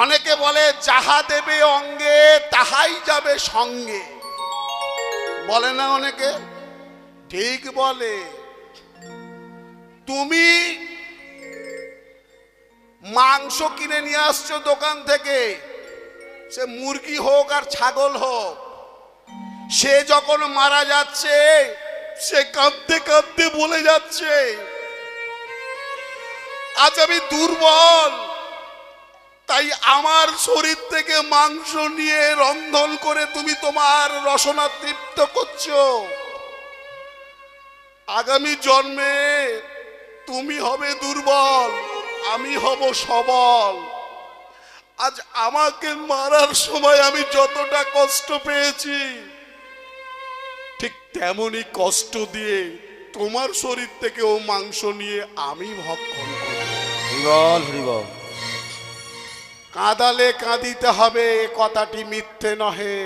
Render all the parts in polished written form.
অনেকে বলে যাহা দেবে অঙ্গে তাহাই যাবে সঙ্গে, বলে না অনেকে? ঠিক বলে। তুমি মাংস কিনে নিয়ে আসছো দোকান থেকে, সে মুরগি হোক আর ছাগল হোক, সে যখন মারা যাচ্ছে সে কাঁদতে কাঁদতে বলে যাচ্ছে আজ আমি দুর্বল, তাই আমার শরীর থেকে মাংস নিয়ে রন্ধন করে তুমি তোমার রসনা তৃপ্ত করছো। আগামী জন্মে তুমি হবে দুর্বল, আমি হব সবল। আজ আমাকে মারার সময় আমি যতটা কষ্ট পেয়েছি, ঠিক তেমনই কষ্ট দিয়ে তোমার শরীর থেকে ও মাংস নিয়ে আমি ভক্ষণ করব। হরিবল হরিবল। কাঁদালে কাঁদিতে হবে, এ কথাটি মিথ্যে নহে।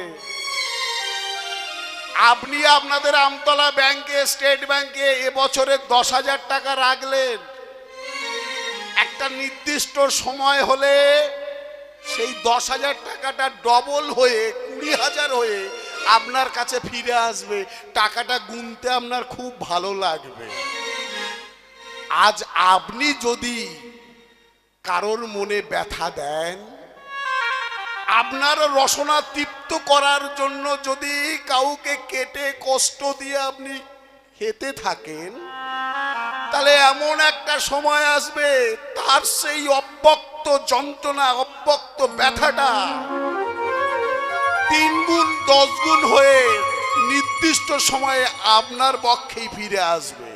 আপনি আপনাদের আমতলা ব্যাংকে, স্টেট ব্যাংকে এবছরে 10,000 টাকা রাখলেন, একটা নির্দিষ্ট সময় হলে সেই 10,000 টাকাটা ডবল হয়ে 20,000 হয়ে আপনার কাছে ফিরে আসবে। টাকাটা গুনতে আপনার খুব ভালো লাগবে। আজ আপনি যদি কারোর মনে ব্যথা দেন, আপনার রসনা তৃপ্ত করার জন্য যদি কাউকে কেটে কষ্ট দিয়ে আপনি খেতে থাকেন, তাহলে এমন একটা সময় আসবে তার সেই অব্যক্ত যন্ত্রণা, অব্যক্ত ব্যথাটা 3 গুণ 10 গুণ হয়ে নির্দিষ্ট সময়ে আপনার পক্ষেই ফিরে আসবে।